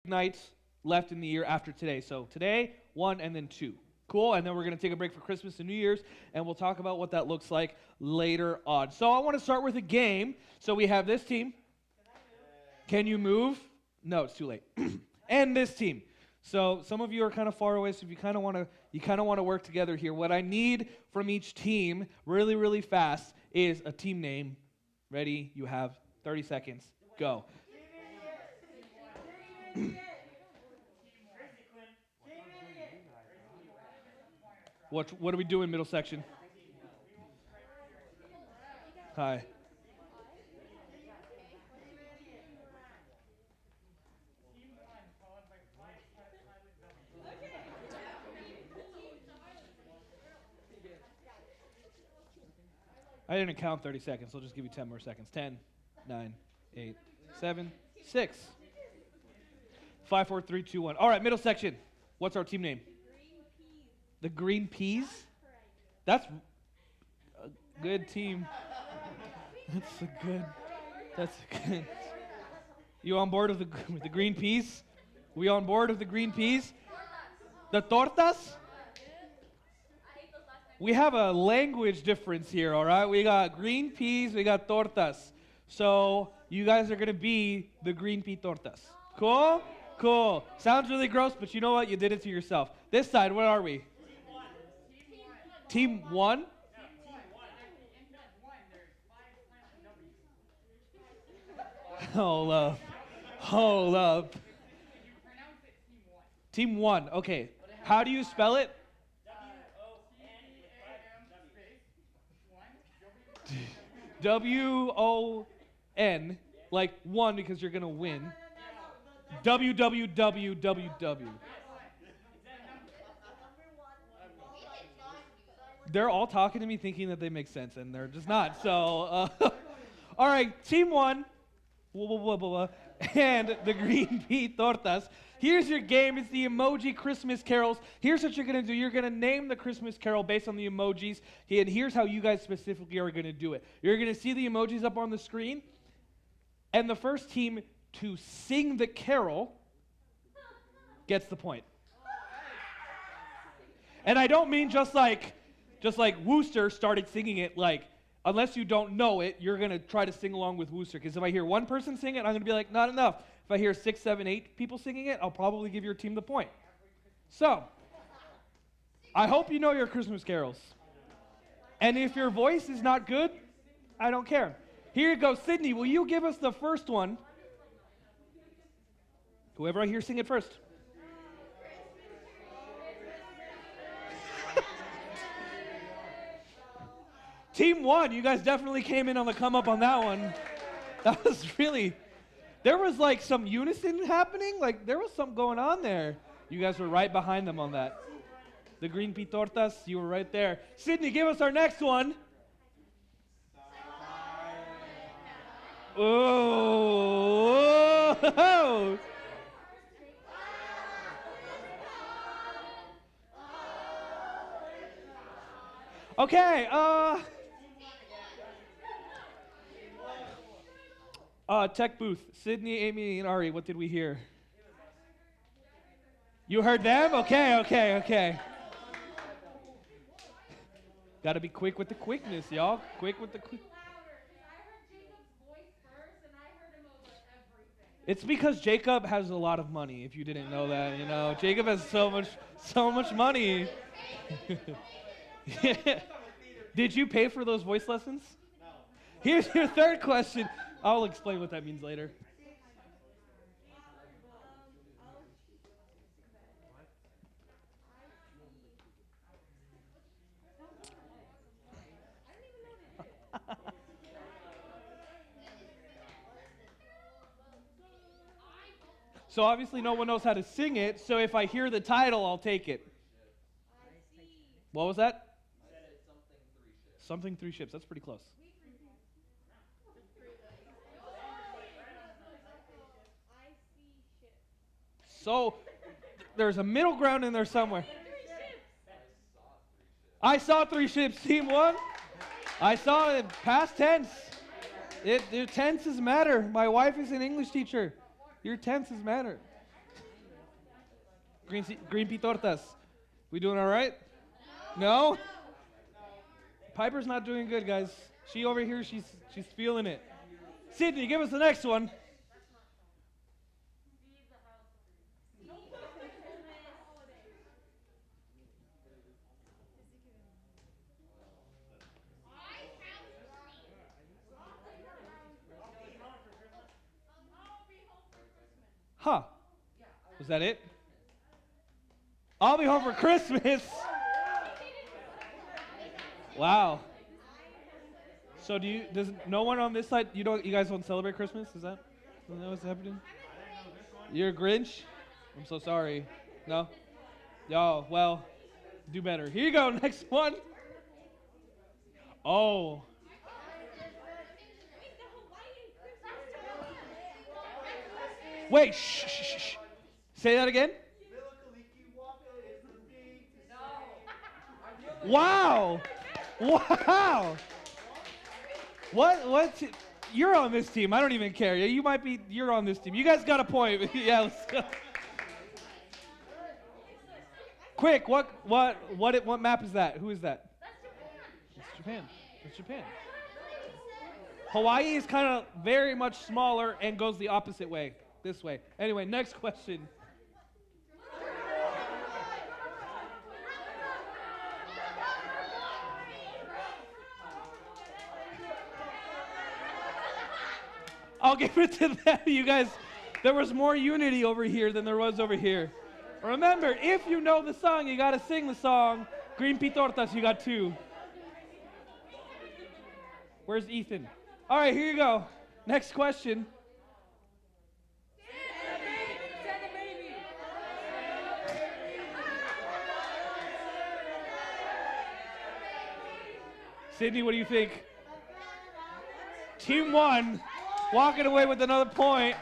nights left in the year after today. So today, 1, and then 2. Cool, and then we're going to take a break for Christmas and New Year's, and we'll talk about what that looks like later on. So I want to start with a game. So we have this team. Can you move? No, it's too late. And this team. So some of you are kind of far away, so if you kind of want to work together here. What I need from each team, really, really fast, is a team name. Ready? You have 30 seconds. Go. What are we doing, middle section? Hi. I didn't count 30 seconds. I'll just give you 10 more seconds. 10, 9, 8, 7, 6, 5, 4, 3, 2, 1. All right, middle section. What's our team name? The Green Peas? That's a good team. That's a good. You on board with the Green Peas? We on board with the Green Peas? The tortas? We have a language difference here, all right? We got green peas, we got tortas. So you guys are going to be the green pea tortas. Cool? Cool. Sounds really gross, but you know what? You did it to yourself. This side, where are we? Team 1? Hold up. Hold up. Team 1. Okay. How do you spell it? W-O-N, like 1 because you're going to win. W-W-W-W-W. They're all talking to me thinking that they make sense, and they're just not. So, all right, team 1, and the Green Pea Tortas. Here's your game. It's the emoji Christmas carols. Here's what you're going to do. You're going to name the Christmas carol based on the emojis. And here's how you guys specifically are going to do it. You're going to see the emojis up on the screen. And the first team to sing the carol gets the point. And I don't mean just like Wooster started singing it, like, unless you don't know it, you're going to try to sing along with Wooster. Because if I hear one person sing it, I'm going to be like, not enough. If I hear 6, 7, 8 people singing it, I'll probably give your team the point. So, I hope you know your Christmas carols. And if your voice is not good, I don't care. Here you go. Sydney, will you give us the first one? Whoever I hear sing it first. Team 1, you guys definitely came in on the come up on that one. That was really... There was like some unison happening. Like there was something going on there. You guys were right behind them on that. The Green Pea Tortas, you were right there. Sydney, give us our next one. Oh. Okay, tech booth. Sydney, Amy, and Ari, what did we hear? You heard them? Okay. Gotta be quick with the quickness, y'all. Quick with the quick. It's because Jacob has a lot of money, if you didn't know that, you know. Jacob has so much money. Did you pay for those voice lessons? No. Here's your third question. I'll explain what that means later. So obviously no one knows how to sing it, so if I hear the title, I'll take it. What was that? Something three ships. That's pretty close. So there's a middle ground in there somewhere. I saw 3 ships. Team 1. I saw it past tense. Your tenses matter. My wife is an English teacher. Your tenses matter. Green pea tortas. We doing all right? No? Piper's not doing good, guys. She over here, she's feeling it. Sydney, give us the next one. Huh. Was that it? I'll be home for Christmas. Wow. So does no one on this side, you guys don't celebrate Christmas? Is that what's happening? You're a Grinch? I'm so sorry. No? Oh, well, do better. Here you go, next one. Oh. Wait, shh. Say that again? Wow. Wow. What? You're on this team. I don't even care. You're on this team. You guys got a point. Yeah, let's go. Quick, what map is that? Who is that? That's Japan. That's Japan. Hawaii is kind of very much smaller and goes the opposite way. This way. Anyway, next question. I'll give it to them. You guys, there was more unity over here than there was over here. Remember, if you know the song, you got to sing the song. Green pea tortas, you got 2. Where's Ethan? All right, here you go. Next question. Sydney, what do you think? Team 1, walking away with another point.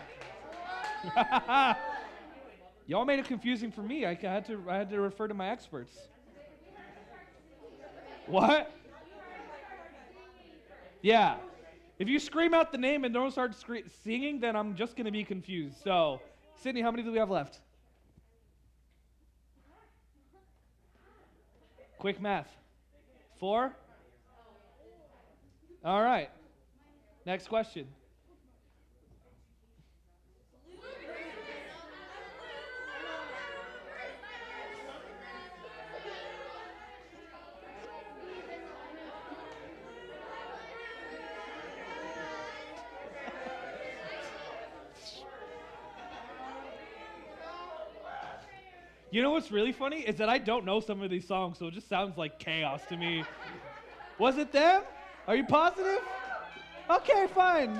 Y'all made it confusing for me. I had to refer to my experts. What? Yeah. If you scream out the name and don't start singing, then I'm just going to be confused. So, Sydney, how many do we have left? Quick math. 4? All right. Next question. You know what's really funny is that I don't know some of these songs, so it just sounds like chaos to me. Was it them? Are you positive? Okay, fine.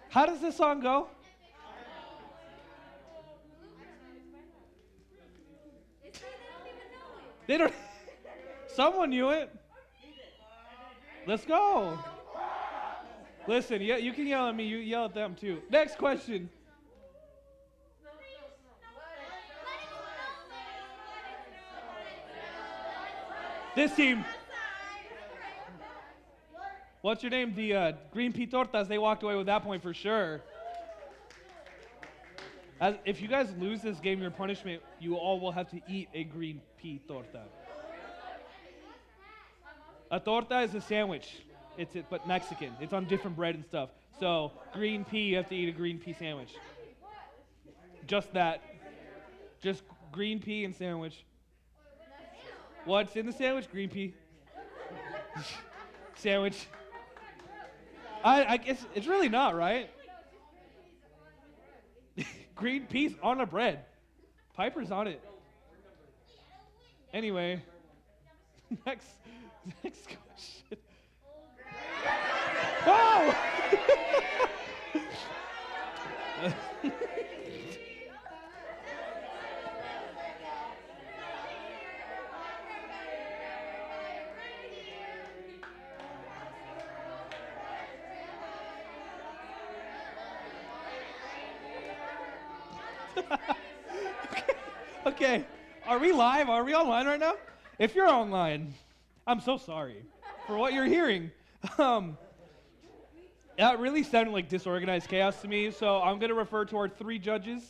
How does this song go? They don't. Someone knew it. Let's go. Listen, yeah, you can yell at me. You yell at them too. Next question. This team. What's your name? The Green Pea Tortas. They walked away with that point for sure. If you guys lose this game, your punishment, you all will have to eat a green pea torta. A torta is a sandwich. But Mexican. It's on different bread and stuff. So green pea, you have to eat a green pea sandwich. Just that. Just green pea and sandwich. What's in the sandwich? Green pea. Sandwich. I guess it's really not, right? Green peas on a bread. Piper's on it. Anyway. Next question. Whoa! Okay. Are we live? Are we online right now? If you're online, I'm so sorry for what you're hearing. That really sounded like disorganized chaos to me, so I'm going to refer to our 3 judges.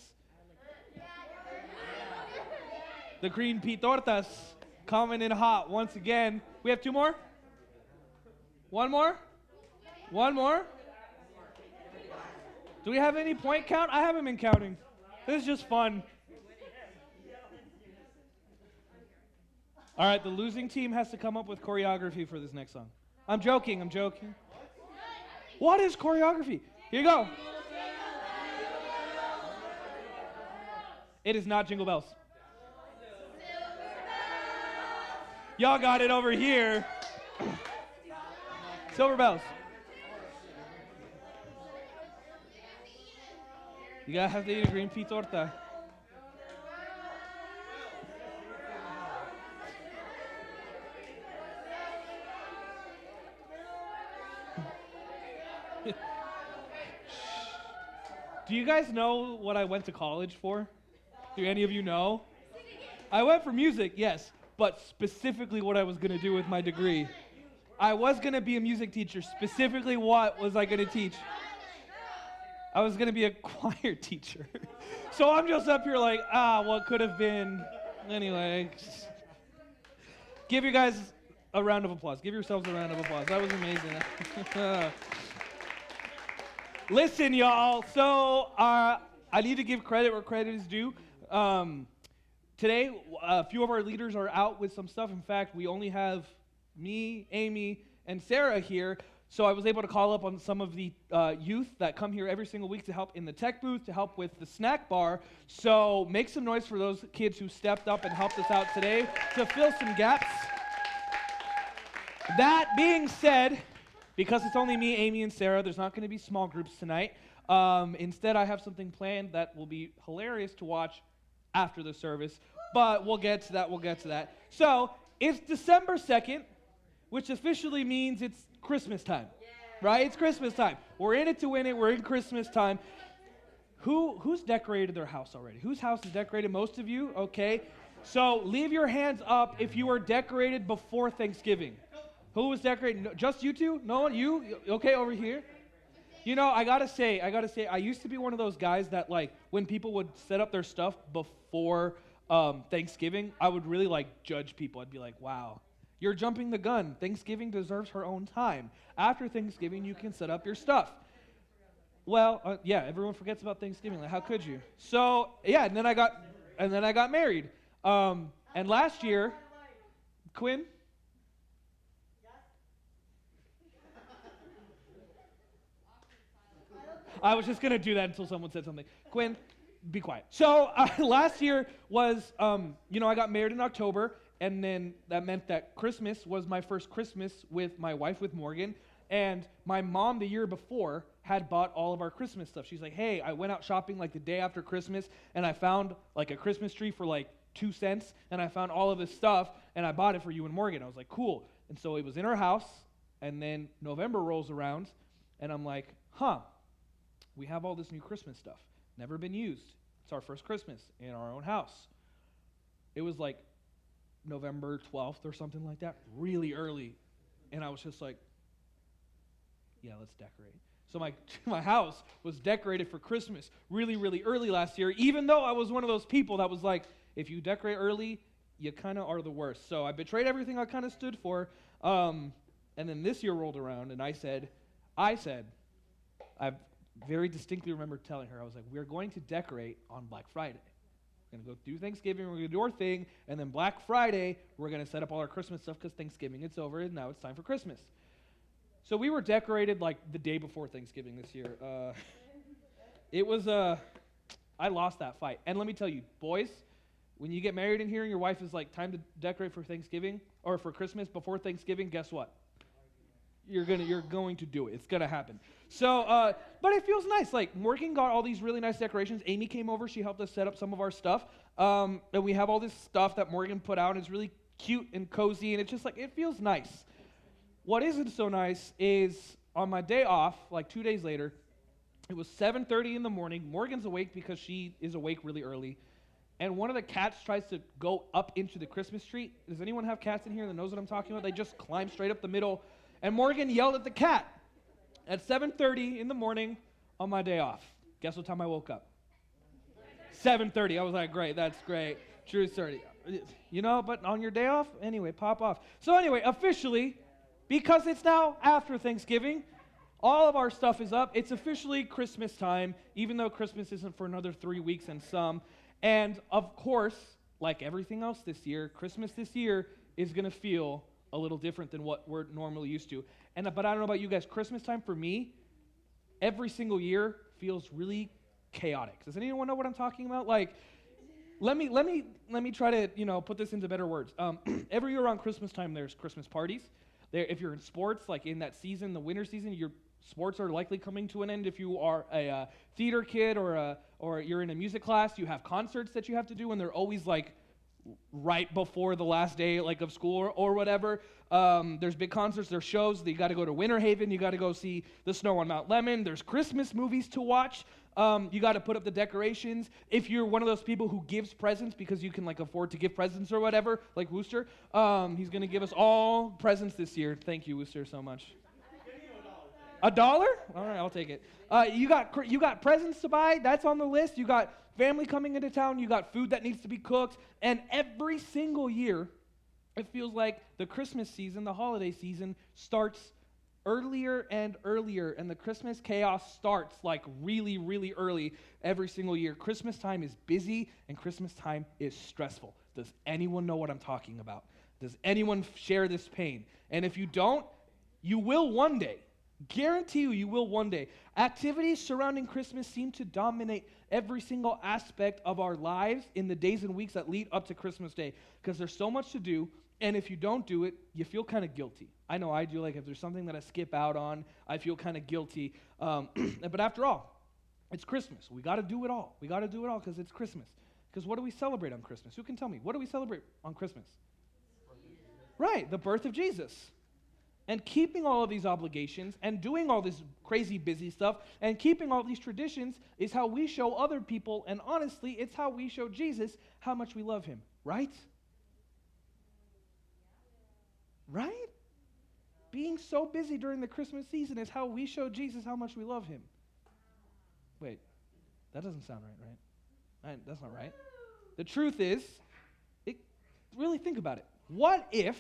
The Green Pea Tortas coming in hot once again. We have 2 more? 1 more? 1 more? Do we have any point count? I haven't been counting. This is just fun. All right, the losing team has to come up with choreography for this next song. I'm joking. What is choreography? Here you go. It is not Jingle Bells. Y'all got it over here. Silver Bells. You gotta have to eat a green pea torta. Do you guys know what I went to college for? Do any of you know? I went for music, yes, but specifically what I was going to do with my degree. I was going to be a music teacher. Specifically, what was I going to teach? I was going to be a choir teacher. So I'm just up here like, what could have been? Anyway, give you guys a round of applause. Give yourselves a round of applause. That was amazing. Listen, y'all, so I need to give credit where credit is due. Today, a few of our leaders are out with some stuff. In fact, we only have me, Amy, and Sarah here, so I was able to call up on some of the youth that come here every single week to help in the tech booth, to help with the snack bar. So make some noise for those kids who stepped up and helped us out today to fill some gaps. That being said, because it's only me, Amy, and Sarah, there's not going to be small groups tonight. Instead, I have something planned that will be hilarious to watch after the service, but we'll get to that. So, it's December 2nd, which officially means it's Christmas time, right? It's Christmas time. We're in it to win it. We're in Christmas time. Who's decorated their house already? Whose house is decorated? Most of you? Okay. So, leave your hands up if you were decorated before Thanksgiving. Who was decorating? Just you two? No one? You? Okay, over here. You know, I gotta say, I used to be one of those guys that, like, when people would set up their stuff before Thanksgiving, I would really, like, judge people. I'd be like, wow, you're jumping the gun. Thanksgiving deserves her own time. After Thanksgiving, you can set up your stuff. Well, yeah, everyone forgets about Thanksgiving. Like, how could you? So, yeah, and then I got married. And last year, Quinn. I was just going to do that until someone said something. Quinn, be quiet. So last year was, I got married in October, and then that meant that Christmas was my first Christmas with my wife, with Morgan, and my mom the year before had bought all of our Christmas stuff. She's like, hey, I went out shopping like the day after Christmas, and I found like a Christmas tree for like 2 cents, and I found all of this stuff, and I bought it for you and Morgan. I was like, cool. And so it was in our house, and then November rolls around, and I'm like, we have all this new Christmas stuff. Never been used. It's our first Christmas in our own house. It was like November 12th or something like that, really early. And I was just like, yeah, let's decorate. So my house was decorated for Christmas really, really early last year, even though I was one of those people that was like, if you decorate early, you kind of are the worst. So I betrayed everything I kind of stood for. And then this year rolled around, and I said, I very distinctly remember telling her, I was like, we're going to decorate on Black Friday. We're going to go do Thanksgiving, we're going to do our thing, and then Black Friday, we're going to set up all our Christmas stuff because Thanksgiving, it's over, and now it's time for Christmas. So we were decorated like the day before Thanksgiving this year. It was, I lost that fight. And let me tell you, boys, when you get married in here and your wife is like, time to decorate for Thanksgiving, or for Christmas before Thanksgiving, guess what? You're going to do it. It's going to happen. So, but it feels nice. Like, Morgan got all these really nice decorations. Amy came over. She helped us set up some of our stuff. And we have all this stuff that Morgan put out. And it's really cute and cozy. And it's just like, it feels nice. What isn't so nice is on my day off, like 2 days later, it was 7:30 in the morning. Morgan's awake because she is awake really early. And one of the cats tries to go up into the Christmas tree. Does anyone have cats in here that knows what I'm talking about? They just climb straight up the middle. And Morgan yelled at the cat. At 7:30 in the morning on my day off. Guess what time I woke up? 7:30. I was like, great, that's great. True story. You know, but on your day off, anyway, pop off. So anyway, officially, because it's now after Thanksgiving, all of our stuff is up. It's officially Christmas time, even though Christmas isn't for another 3 weeks and some. And of course, like everything else this year, Christmas this year is going to feel a little different than what we're normally used to. But I don't know about you guys, Christmas time for me, every single year feels really chaotic. Does anyone know what I'm talking about? Like, let me try to, put this into better words. Every year around Christmas time, there's Christmas parties. If you're in sports, like in that season, the winter season, your sports are likely coming to an end. If you are a theater kid or you're in a music class, you have concerts that you have to do, and they're always like right before the last day like of school or whatever. There's big concerts, there's shows. You got to go to Winter Haven. You got to go see the snow on Mount Lemon. There's Christmas movies to watch. You got to put up the decorations. If you're one of those people who gives presents because you can like afford to give presents or whatever, like Wooster, he's going to give us all presents this year. Thank you, Wooster, so much. $1? All right, I'll take it. You got presents to buy. That's on the list. You got family coming into town. You got food that needs to be cooked. And every single year, it feels like the Christmas season, the holiday season, starts earlier and earlier, and the Christmas chaos starts like really, really early every single year. Christmas time is busy, and Christmas time is stressful. Does anyone know what I'm talking about? Does anyone share this pain? And if you don't, you will one day. Guarantee you will one day. Activities surrounding Christmas seem to dominate every single aspect of our lives in the days and weeks that lead up to Christmas Day, because there's so much to do, and if you don't do it, you feel kind of guilty. I know I do. Like if there's something that I skip out on, I feel kind of guilty. But after all, it's Christmas. We got to do it all. We got to do it all because it's Christmas. Because what do we celebrate on Christmas? Who can tell me? What do we celebrate on Christmas? Right, the birth of Jesus. And keeping all of these obligations and doing all this crazy busy stuff and keeping all these traditions is how we show other people, and honestly, it's how we show Jesus how much we love him, right? Right? Being so busy during the Christmas season is how we show Jesus how much we love him. Wait, that doesn't sound right? That's not right. The truth is, really think about it. What if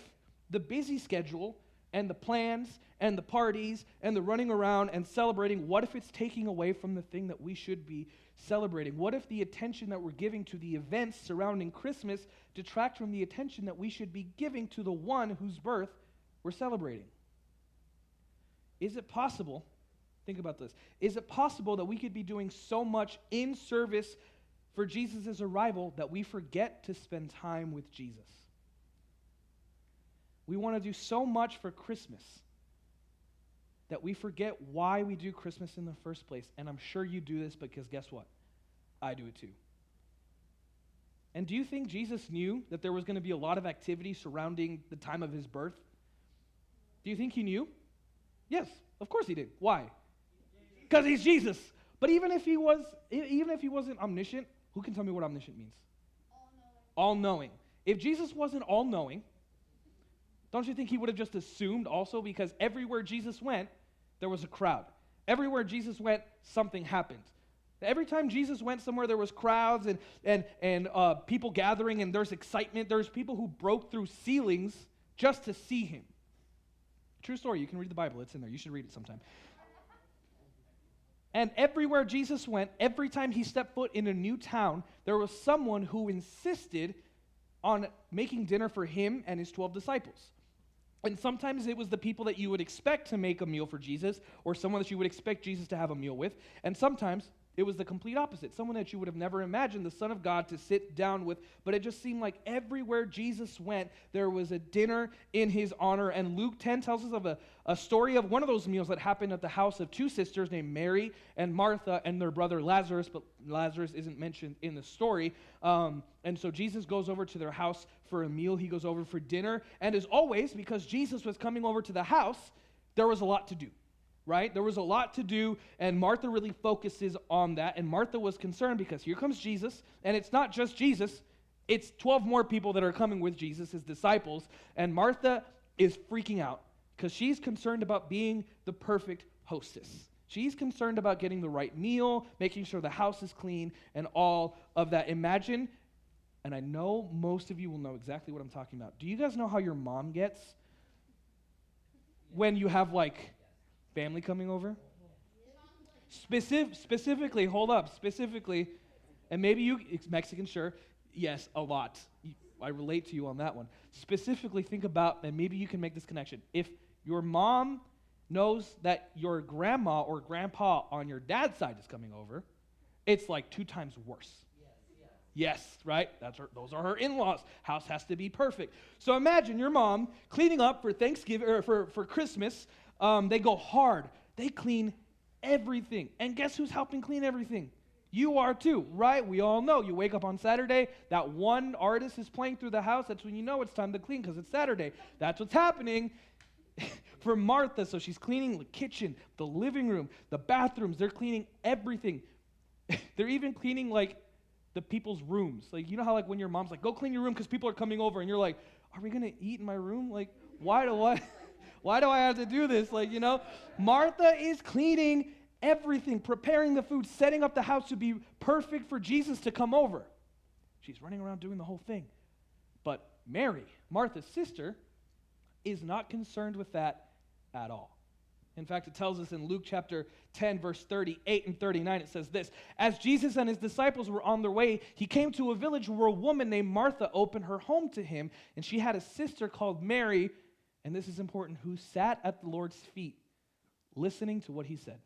the busy schedule and the plans and the parties and the running around and celebrating, what if it's taking away from the thing that we should be celebrating? What if the attention that we're giving to the events surrounding Christmas detract from the attention that we should be giving to the one whose birth we're celebrating? Is it possible, think about this, is it possible that we could be doing so much in service for Jesus' arrival that we forget to spend time with Jesus? We want to do so much for Christmas that we forget why we do Christmas in the first place. And I'm sure you do this because guess what? I do it too. And do you think Jesus knew that there was going to be a lot of activity surrounding the time of his birth? Do you think he knew? Yes, of course he did. Why? Because he's Jesus. But even if he wasn't omniscient, who can tell me what omniscient means? All-knowing. If Jesus wasn't all-knowing, don't you think he would have just assumed also? Because everywhere Jesus went, there was a crowd. Everywhere Jesus went, something happened. Every time Jesus went somewhere, there was crowds and people gathering, and there's excitement. There's people who broke through ceilings just to see him. True story. You can read the Bible. It's in there. You should read it sometime. And everywhere Jesus went, every time he stepped foot in a new town, there was someone who insisted on making dinner for him and his 12 disciples. And sometimes it was the people that you would expect to make a meal for Jesus, or someone that you would expect Jesus to have a meal with. And sometimes it was the complete opposite, someone that you would have never imagined the Son of God to sit down with. But it just seemed like everywhere Jesus went, there was a dinner in his honor. And Luke 10 tells us of a story of one of those meals that happened at the house of two sisters named Mary and Martha and their brother Lazarus, but Lazarus isn't mentioned in the story. And so Jesus goes over to their house for a meal. He goes over for dinner. And as always, because Jesus was coming over to the house, there was a lot to do. Right? There was a lot to do, and Martha really focuses on that. And Martha was concerned because here comes Jesus, and it's not just Jesus, it's 12 more people that are coming with Jesus, his disciples. And Martha is freaking out because she's concerned about being the perfect hostess. She's concerned about getting the right meal, making sure the house is clean, and all of that. Imagine, and I know most of you will know exactly what I'm talking about. Do you guys know how your mom gets when you have like family coming over? Specifically, hold up, specifically, and maybe it's Mexican, sure, yes, a lot. I relate to you on that one. Specifically, think about, and maybe you can make this connection. If your mom knows that your grandma or grandpa on your dad's side is coming over, it's like 2 times worse. Yes, right? Those are her in-laws. House has to be perfect. So imagine your mom cleaning up for Thanksgiving or for Christmas. They go hard. They clean everything. And guess who's helping clean everything? You are too, right? We all know. You wake up on Saturday, that one artist is playing through the house. That's when you know it's time to clean because it's Saturday. That's what's happening for Martha. So she's cleaning the kitchen, the living room, the bathrooms. They're cleaning everything. They're even cleaning like the people's rooms. Like, you know how like when your mom's like, go clean your room because people are coming over, and you're like, are we going to eat in my room? Like, why do I have to do this? Like, you know, Martha is cleaning everything, preparing the food, setting up the house to be perfect for Jesus to come over. She's running around doing the whole thing. But Mary, Martha's sister, is not concerned with that at all. In fact, it tells us in Luke chapter 10, verse 38 and 39, it says this: as Jesus and his disciples were on their way, he came to a village where a woman named Martha opened her home to him, and she had a sister called Mary, and this is important, who sat at the Lord's feet, listening to what he said.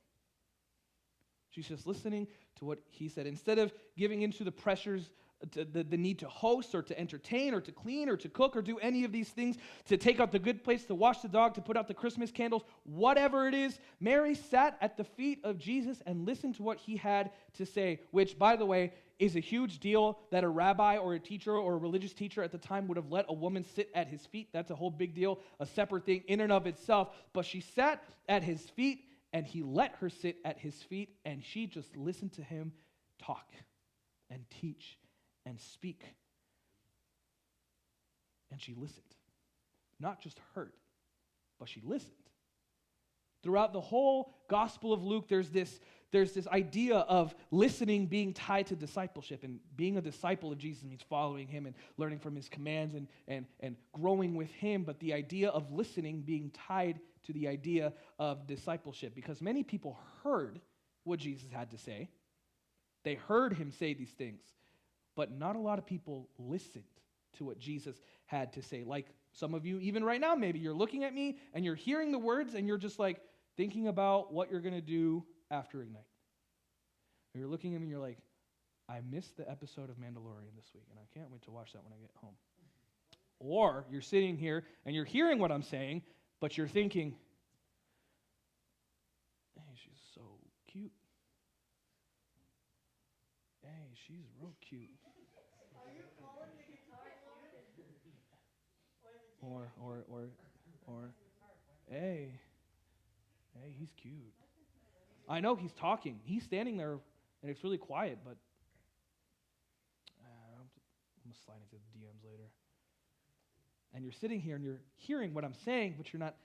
She's just listening to what he said. Instead of giving into the pressures, the need to host or to entertain or to clean or to cook or do any of these things, to take out the good plates, to wash the dog, to put out the Christmas candles, whatever it is, Mary sat at the feet of Jesus and listened to what he had to say, which, by the way, is a huge deal that a rabbi or a teacher or a religious teacher at the time would have let a woman sit at his feet. That's a whole big deal, a separate thing in and of itself. But she sat at his feet, and he let her sit at his feet, and she just listened to him talk and teach and speak. And she listened. Not just heard, but she listened. Throughout the whole Gospel of Luke, there's this idea of listening being tied to discipleship. And being a disciple of Jesus means following him and learning from his commands and growing with him. But the idea of listening being tied to the idea of discipleship, because many people heard what Jesus had to say. They heard him say these things, but not a lot of people listened to what Jesus had to say. Like some of you, even right now, maybe you're looking at me and you're hearing the words and you're just like thinking about what you're going to do after Ignite. Or you're looking at me and you're like, I missed the episode of Mandalorian this week and I can't wait to watch that when I get home. Or you're sitting here and you're hearing what I'm saying, but you're thinking, hey, she's so cute. Hey, she's real cute. Are you calling the guitar Or, hey, he's cute. I know he's talking. He's standing there, and it's really quiet, but I'm going to slide into the DMs later. And you're sitting here, and you're hearing what I'm saying, but you're not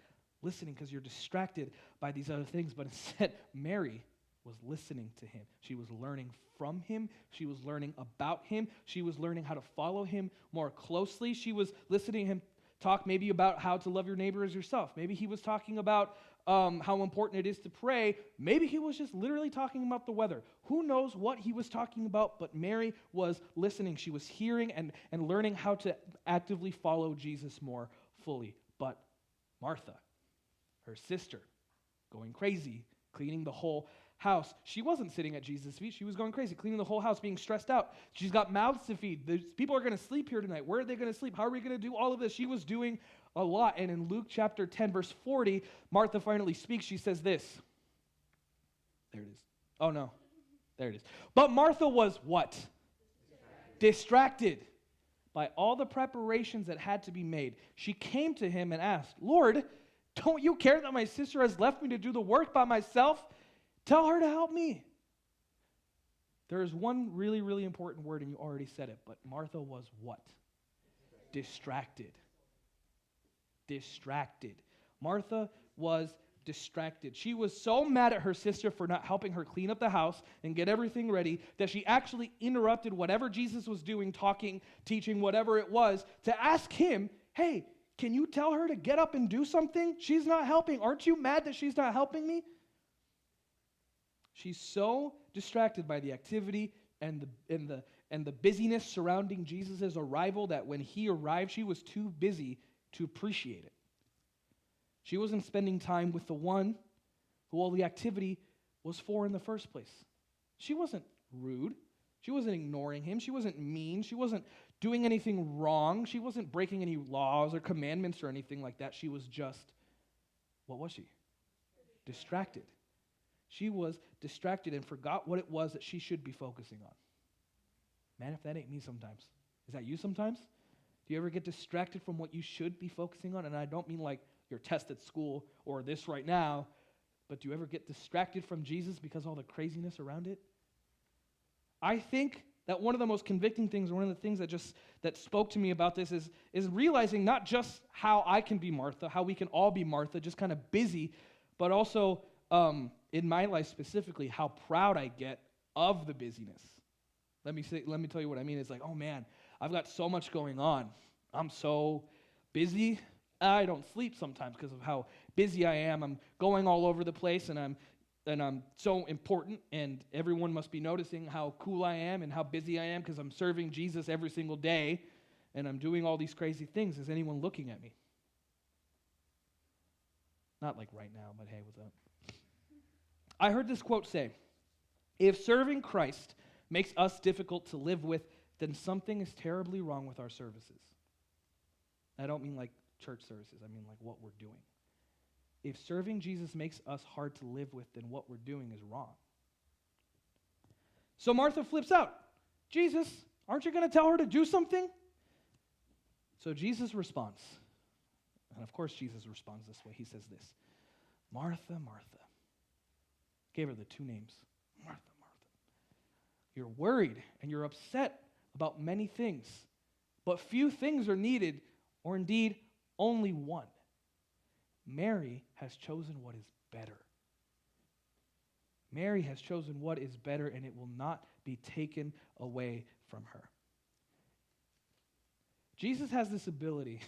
listening because you're distracted by these other things. But instead, Mary was listening to him. She was learning from him. She was learning about him. She was learning how to follow him more closely. She was listening to him talk maybe about how to love your neighbor as yourself. Maybe he was talking about how important it is to pray. Maybe he was just literally talking about the weather. Who knows what he was talking about, but Mary was listening. She was hearing and learning how to actively follow Jesus more fully. But Martha, her sister, going crazy, cleaning the whole house. She wasn't sitting at Jesus' feet. She was going crazy, cleaning the whole house, being stressed out. She's got mouths to feed. People are going to sleep here tonight. Where are they going to sleep? How are we going to do all of this? She was doing a lot. And in Luke chapter 10, verse 40, Martha finally speaks. She says this. There it is. Oh, no. There it is. But Martha was what? Distracted by all the preparations that had to be made. She came to him and asked, Lord, don't you care that my sister has left me to do the work by myself? Tell her to help me. There is one really, really important word, and you already said it, but Martha was what? Distracted. Distracted. Martha was distracted. She was so mad at her sister for not helping her clean up the house and get everything ready that she actually interrupted whatever Jesus was doing, talking, teaching, whatever it was, to ask him, hey, can you tell her to get up and do something? She's not helping. Aren't you mad that she's not helping me? She's so distracted by the activity and the busyness surrounding Jesus' arrival that when he arrived, she was too busy to appreciate it. She wasn't spending time with the one who all the activity was for in the first place. She wasn't rude. She wasn't ignoring him. She wasn't mean. She wasn't doing anything wrong. She wasn't breaking any laws or commandments or anything like that. She was just, what was she? Distracted. She was distracted and forgot what it was that she should be focusing on. Man, if that ain't me sometimes. Is that you sometimes? Do you ever get distracted from what you should be focusing on? And I don't mean like your test at school or this right now, but do you ever get distracted from Jesus because of all the craziness around it? I think that one of the most convicting things, one of the things that spoke to me about this is realizing not just how I can be Martha, how we can all be Martha, just kind of busy, but also in my life specifically, how proud I get of the busyness. Let me tell you what I mean. It's like, oh man, I've got so much going on. I'm so busy. I don't sleep sometimes because of how busy I am. I'm going all over the place, and I'm so important, and everyone must be noticing how cool I am and how busy I am because I'm serving Jesus every single day, and I'm doing all these crazy things. Is anyone looking at me? Not like right now, but hey, what's up? I heard this quote say, if serving Christ makes us difficult to live with, then something is terribly wrong with our services. I don't mean like church services. I mean like what we're doing. If serving Jesus makes us hard to live with, then what we're doing is wrong. So Martha flips out. Jesus, aren't you going to tell her to do something? So Jesus responds. And of course Jesus responds this way. He says this, Martha, Martha. Gave her the two names. Martha, Martha. You're worried and you're upset about many things, but few things are needed, or indeed only one. Mary has chosen what is better. Mary has chosen what is better, and it will not be taken away from her. Jesus has this ability.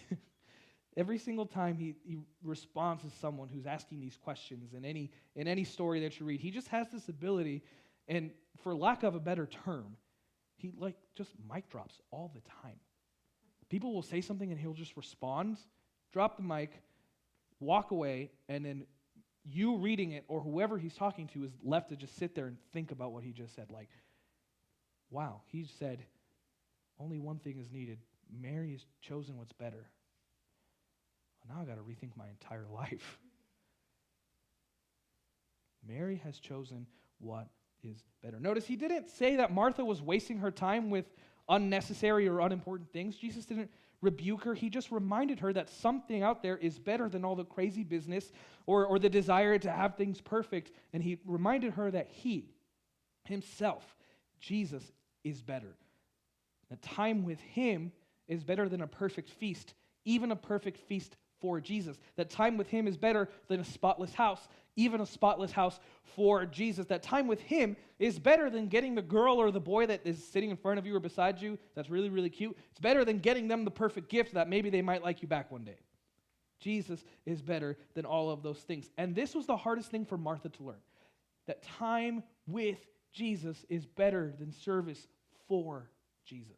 Every single time he responds to someone who's asking these questions in any story that you read, he just has this ability, and for lack of a better term, he just mic drops all the time. People will say something and he'll just respond, drop the mic, walk away, and then you reading it or whoever he's talking to is left to just sit there and think about what he just said. Like, wow, he said only one thing is needed. Mary has chosen what's better. Now I got to rethink my entire life. Mary has chosen what is better. Notice he didn't say that Martha was wasting her time with unnecessary or unimportant things. Jesus didn't rebuke her. He just reminded her that something out there is better than all the crazy business or the desire to have things perfect. And he reminded her that he, himself, Jesus, is better. The time with him is better than a perfect feast, even a perfect feast for Jesus. That time with him is better than a spotless house, even a spotless house for Jesus. That time with him is better than getting the girl or the boy that is sitting in front of you or beside you that's really, really cute. It's better than getting them the perfect gift that maybe they might like you back one day. Jesus is better than all of those things. And this was the hardest thing for Martha to learn. That time with Jesus is better than service for Jesus.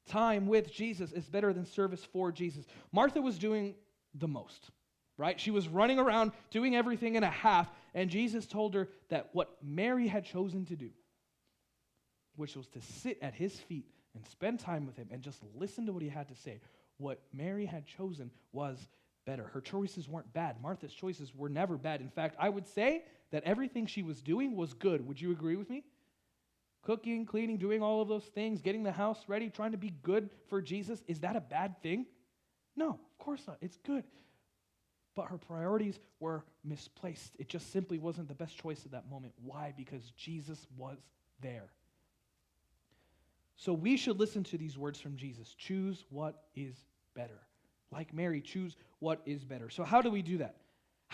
Time with Jesus is better than service for Jesus. Martha was doing the most, right? She was running around doing everything in a half, and Jesus told her that what Mary had chosen to do, which was to sit at his feet and spend time with him and just listen to what he had to say, what Mary had chosen was better. Her choices weren't bad. Martha's choices were never bad. In fact, I would say that everything she was doing was good. Would you agree with me? Cooking, cleaning, doing all of those things, getting the house ready, trying to be good for Jesus. Is that a bad thing? No, of course not. It's good. But her priorities were misplaced. It just simply wasn't the best choice at that moment. Why? Because Jesus was there. So we should listen to these words from Jesus. Choose what is better. Like Mary, choose what is better. So how do we do that?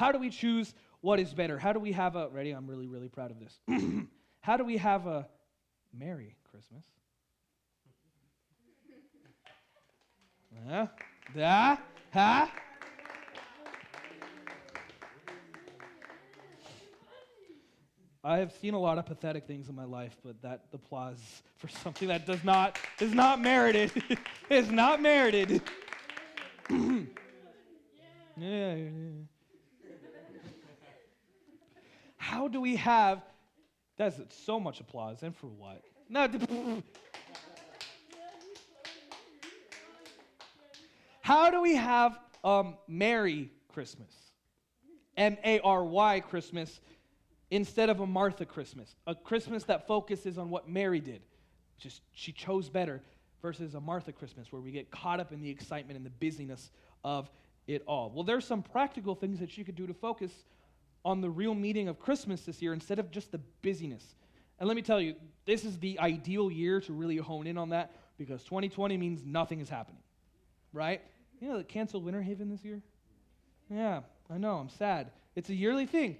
How do we choose what is better? How do we have ready? I'm really, really proud of this. How do we have a Merry Christmas? Huh? I have seen a lot of pathetic things in my life, but that applause for something that is not merited, is not merited. Yeah. How do we have, that's so much applause, and for what? No. How do we have Merry Christmas? Mary Christmas instead of a Martha Christmas. A Christmas that focuses on what Mary did. Just she chose better versus a Martha Christmas where we get caught up in the excitement and the busyness of it all. Well, there's some practical things that you could do to focus on the real meaning of Christmas this year instead of just the busyness. And let me tell you, this is the ideal year to really hone in on that because 2020 means nothing is happening, right? You know, they canceled Winter Haven this year? Yeah, I know, I'm sad. It's a yearly thing.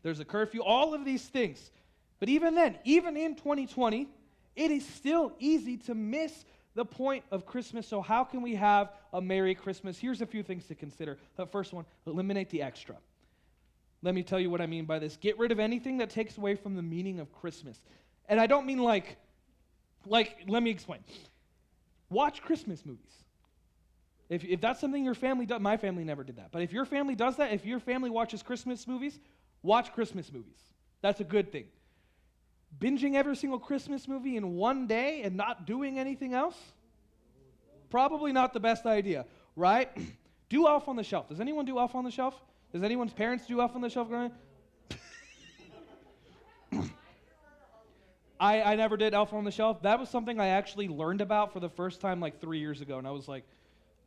There's a curfew, all of these things. But even then, even in 2020, it is still easy to miss the point of Christmas. So how can we have a Merry Christmas? Here's a few things to consider. The first one, eliminate the extra. Let me tell you what I mean by this. Get rid of anything that takes away from the meaning of Christmas. And I don't mean like let me explain. Watch Christmas movies. If that's something your family does, my family never did that. But if your family does that, if your family watches Christmas movies, watch Christmas movies. That's a good thing. Binging every single Christmas movie in one day and not doing anything else? Probably not the best idea, right? Do Elf on the Shelf. Does anyone do Elf on the Shelf? Does anyone's parents do Elf on the Shelf? I never did Elf on the Shelf. That was something I actually learned about for the first time like 3 years ago, and I was like,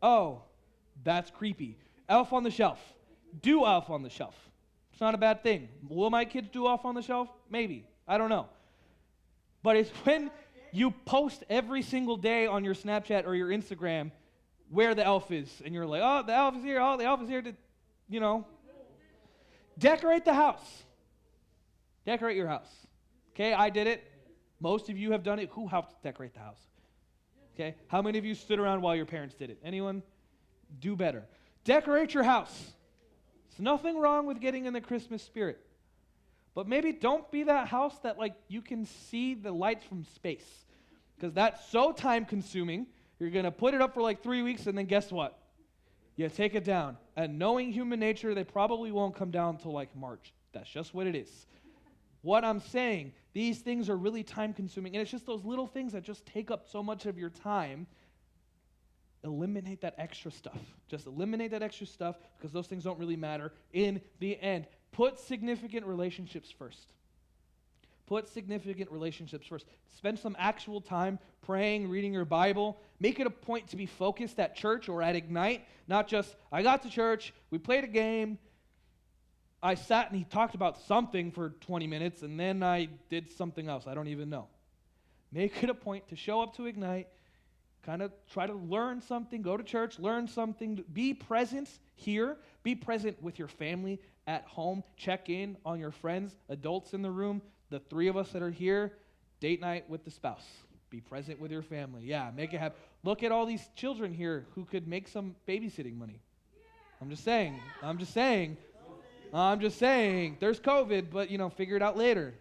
oh, that's creepy. Elf on the Shelf. Do Elf on the Shelf. It's not a bad thing. Will my kids do Elf on the Shelf? Maybe. I don't know. But it's when you post every single day on your Snapchat or your Instagram where the elf is, and you're like, oh, the elf is here, oh, the elf is here to, decorate the house. Decorate your house. Okay, I did it. Most of you have done it. Who helped decorate the house? Okay, how many of you stood around while your parents did it? Anyone? Do better. Decorate your house. There's nothing wrong with getting in the Christmas spirit. But maybe don't be that house that you can see the lights from space. Because that's so time consuming. You're going to put it up for 3 weeks and then guess what? You take it down. And knowing human nature, they probably won't come down until March. That's just what it is. What I'm saying, these things are really time consuming. And it's just those little things that just take up so much of your time. Eliminate that extra stuff. Just eliminate that extra stuff because those things don't really matter in the end. Put significant relationships first. Put significant relationships first. Spend some actual time praying, reading your Bible. Make it a point to be focused at church or at Ignite. Not just, I got to church, we played a game, I sat and he talked about something for 20 minutes, and then I did something else. I don't even know. Make it a point to show up to Ignite, kind of try to learn something, go to church, learn something. Be present here. Be present with your family at home. Check in on your friends, adults in the room, the three of us that are here, date night with the spouse. Be present with your family. Yeah, make it happen. Look at all these children here who could make some babysitting money. I'm just saying. There's COVID, but, figure it out later.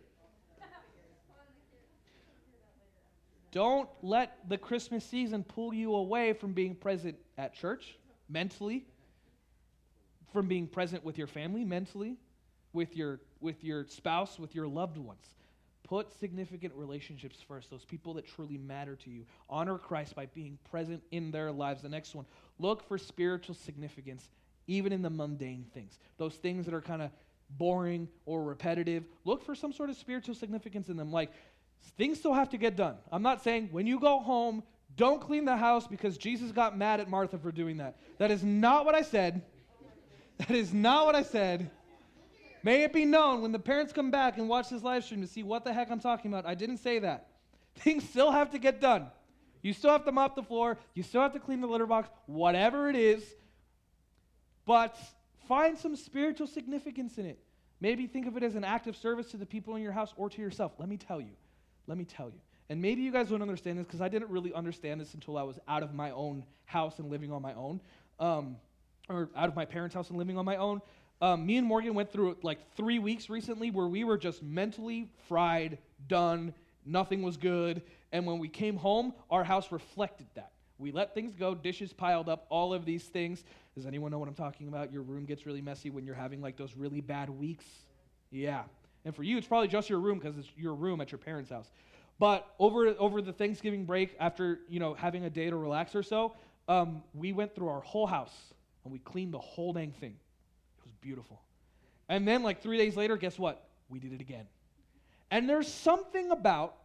Don't let the Christmas season pull you away from being present at church, mentally, from being present with your family, mentally, with your spouse, with your loved ones. Put significant relationships first, those people that truly matter to you. Honor Christ by being present in their lives. The next one, look for spiritual significance, even in the mundane things. Those things that are kind of boring or repetitive. Look for some sort of spiritual significance in them. Things still have to get done. I'm not saying when you go home, don't clean the house because Jesus got mad at Martha for doing that. That is not what I said. May it be known when the parents come back and watch this live stream to see what the heck I'm talking about. I didn't say that. Things still have to get done. You still have to mop the floor. You still have to clean the litter box. Whatever it is, but find some spiritual significance in it. Maybe think of it as an act of service to the people in your house or to yourself. Let me tell you. And maybe you guys don't understand this because I didn't really understand this until I was out of my own house and living on my own, or out of my parents' house and living on my own. Me and Morgan went through like 3 weeks recently where we were just mentally fried, done, nothing was good, and when we came home, our house reflected that. We let things go, dishes piled up, all of these things. Does anyone know what I'm talking about? Your room gets really messy when you're having like those really bad weeks. Yeah. And for you, it's probably just your room because it's your room at your parents' house. But over the Thanksgiving break, after having a day to relax or so, we went through our whole house and we cleaned the whole dang thing. It was beautiful. And then like 3 days later, guess what? We did it again. And there's something about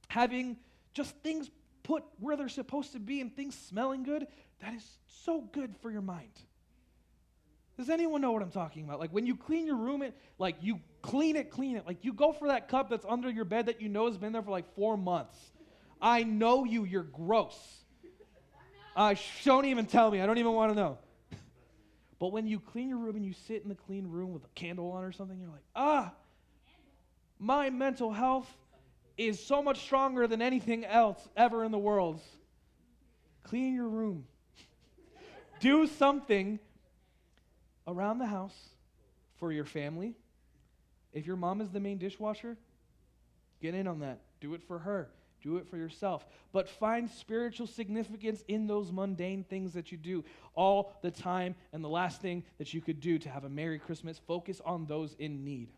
having just things put where they're supposed to be and things smelling good that is so good for your mind. Does anyone know what I'm talking about? Like when you clean your room, like you clean it. Like you go for that cup that's under your bed that you know has been there for like 4 months. I know you're gross. Don't even tell me. I don't even want to know. But when you clean your room and you sit in the clean room with a candle on or something, you're like, my mental health is so much stronger than anything else ever in the world. Clean your room. Do something around the house for your family. If your mom is the main dishwasher, get in on that. Do it for her. Do it for yourself. But find spiritual significance in those mundane things that you do all the time. And the last thing that you could do to have a Merry Christmas, focus on those in need.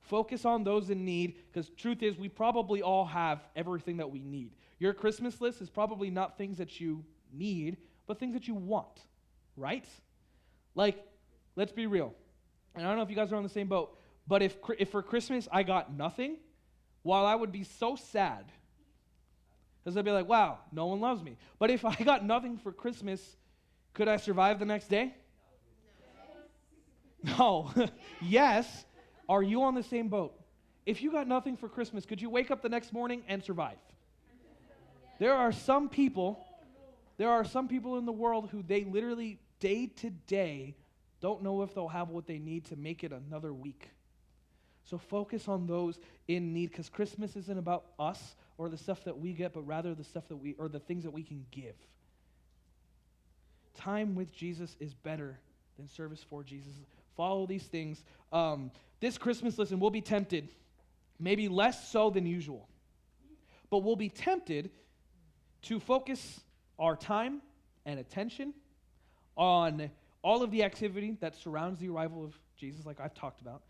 Focus on those in need, because truth is we probably all have everything that we need. Your Christmas list is probably not things that you need, but things that you want, right? Like, let's be real. And I don't know if you guys are on the same boat, but if for Christmas I got nothing, while I would be so sad, because I'd be like, wow, no one loves me. But if I got nothing for Christmas, could I survive the next day? No. Yes. Are you on the same boat? If you got nothing for Christmas, could you wake up the next morning and survive? There are some people in the world who they literally day to day don't know if they'll have what they need to make it another week. So focus on those in need, because Christmas isn't about us or the stuff that we get, but rather the stuff that the things that we can give. Time with Jesus is better than service for Jesus. Follow these things. This Christmas, listen, we'll be tempted, maybe less so than usual, but we'll be tempted to focus our time and attention on all of the activity that surrounds the arrival of Jesus, like I've talked about.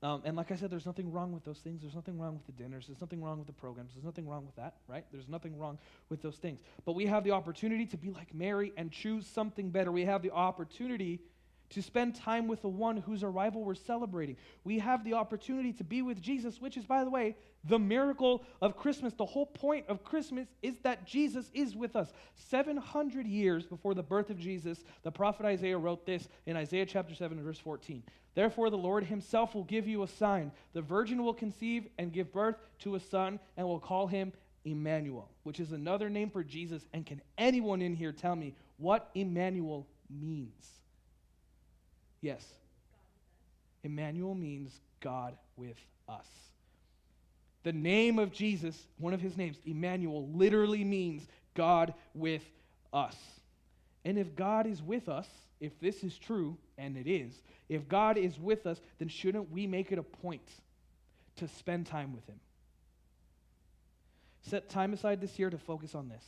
And like I said, there's nothing wrong with those things. There's nothing wrong with the dinners. There's nothing wrong with the programs. There's nothing wrong with that, right? There's nothing wrong with those things. But we have the opportunity to be like Mary and choose something better. We have the opportunity to spend time with the one whose arrival we're celebrating. We have the opportunity to be with Jesus, which is, by the way, the miracle of Christmas. The whole point of Christmas is that Jesus is with us. 700 years before the birth of Jesus, the prophet Isaiah wrote this in Isaiah chapter 7, verse 14. Therefore, the Lord himself will give you a sign. The virgin will conceive and give birth to a son and will call him Emmanuel, which is another name for Jesus. And can anyone in here tell me what Emmanuel means? Yes. Emmanuel means God with us. The name of Jesus, one of his names, Emmanuel, literally means God with us. And if God is with us, if this is true, and it is, if God is with us, then shouldn't we make it a point to spend time with him? Set time aside this year to focus on this.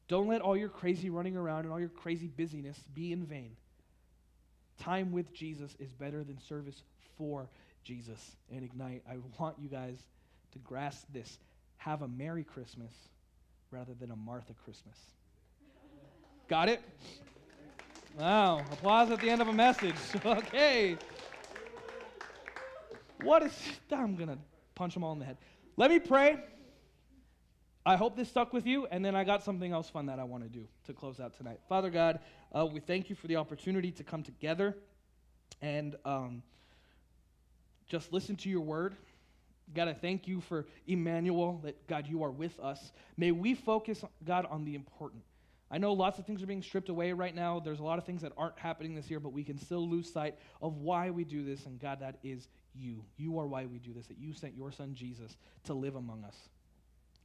Don't let all your crazy running around and all your crazy busyness be in vain. Time with Jesus is better than service for Jesus. And Ignite, I want you guys to grasp this. Have a Merry Christmas rather than a Martha Christmas. Got it? Wow. Applause at the end of a message. Okay. I'm going to punch them all in the head. Let me pray. I hope this stuck with you, and then I got something else fun that I want to do to close out tonight. Father God, we thank you for the opportunity to come together and just listen to your word. God, I thank you for Emmanuel, that, God, you are with us. May we focus, God, on the important. I know lots of things are being stripped away right now. There's a lot of things that aren't happening this year, but we can still lose sight of why we do this. And God, that is you. You are why we do this, that you sent your son Jesus to live among us.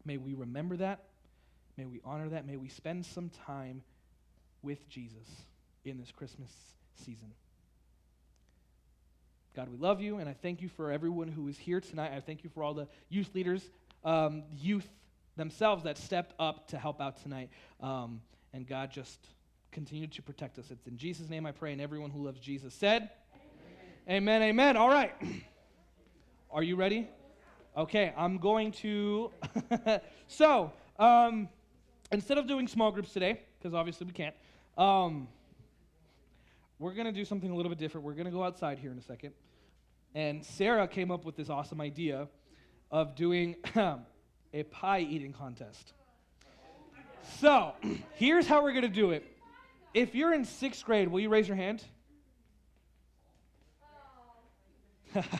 May we remember that. May we honor that. May we spend some time with Jesus in this Christmas season. God, we love you, and I thank you for everyone who is here tonight. I thank you for all the youth leaders, youth themselves that stepped up to help out tonight. And God, just continue to protect us. It's in Jesus' name I pray, and everyone who loves Jesus said, amen, amen. All right. Are you ready? Okay, I'm going to... So, instead of doing small groups today, because obviously we can't, we're going to do something a little bit different. We're going to go outside here in a second. And Sarah came up with this awesome idea of doing a pie eating contest. So, here's how we're going to do it. If you're in 6th grade, will you raise your hand?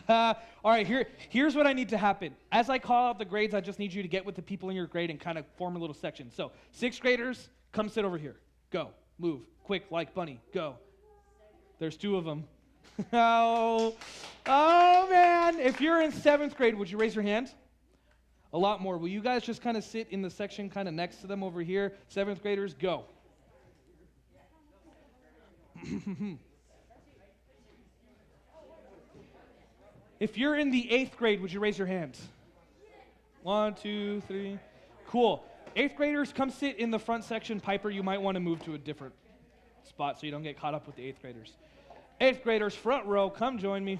All right, here's what I need to happen. As I call out the grades, I just need you to get with the people in your grade and kind of form a little section. So, 6th graders, come sit over here. Go. Move. Quick, like bunny. Go. There's 2 of them. Oh, man. If you're in 7th grade, would you raise your hand? A lot more. Will you guys just kind of sit in the section kind of next to them over here? 7th graders, go. If you're in the 8th grade, would you raise your hand? 1, 2, 3. Cool. 8th graders, come sit in the front section. Piper, you might want to move to a different spot so you don't get caught up with the 8th graders. 8th graders, front row, come join me.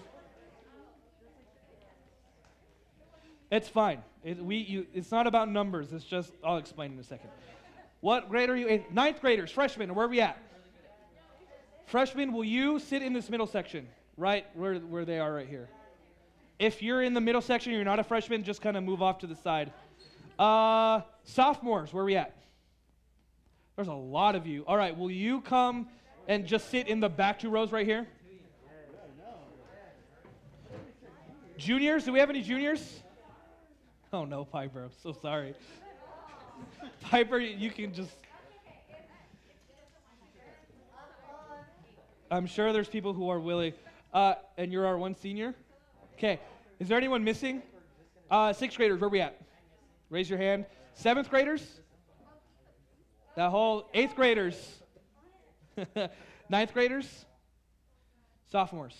It's fine. It's not about numbers. It's just, I'll explain in a second. What grade are you? 9th graders, freshmen, where are we at? Freshmen, will you sit in this middle section? Right where they are right here. If you're in the middle section, you're not a freshman, just kind of move off to the side. Sophomores, where are we at? There's a lot of you. All right, will you come and just sit in the back 2 rows right here? Juniors, do we have any juniors? Oh no, Piper, I'm so sorry. Piper, you can just... I'm sure there's people who are willing. And you're our 1 senior? Okay. Is there anyone missing? 6th graders, where are we at? Raise your hand. 7th graders? That whole 8th graders? 9th graders? Sophomores?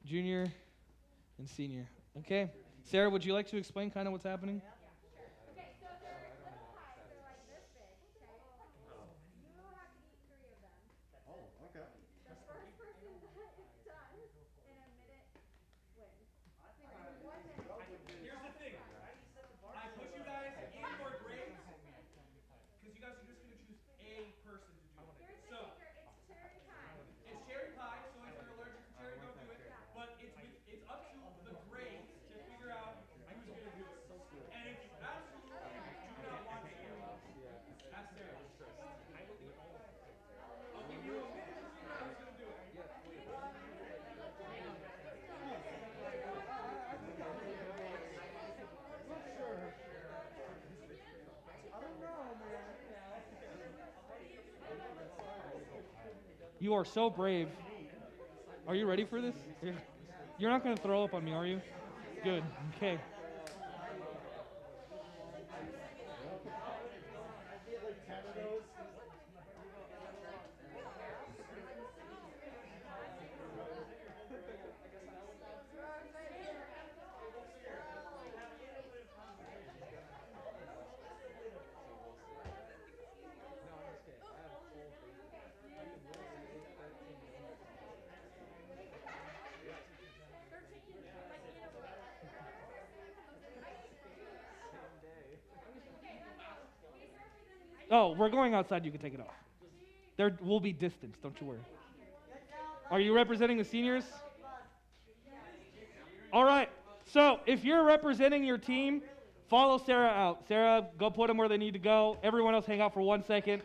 Junior and senior. Okay. Sarah, would you like to explain kind of what's happening? Okay, so they're little pies. They're like this big, okay? You have to eat 3 of them. Oh, okay. The first person that is done in a minute wins. 1 minute. Here's the thing. I put you guys in your grades because you guys are just going to choose a person to do it. Here's the So, kicker. It's cherry pie. it's cherry pie, so if you're allergic to cherry, don't do it. But it's up to the grades to figure out who's going to do it. And if you absolutely do not want to, ask Sarah. I'll give you a minute to figure out who's going to do it. You are so brave. Are you ready for this? You're not going to throw up on me, are you? Good. Okay. Oh, we're going outside. You can take it off. There will be distance. Don't you worry. Are you representing the seniors? All right. So if you're representing your team, follow Sarah out. Sarah, go put them where they need to go. Everyone else hang out for 1 second.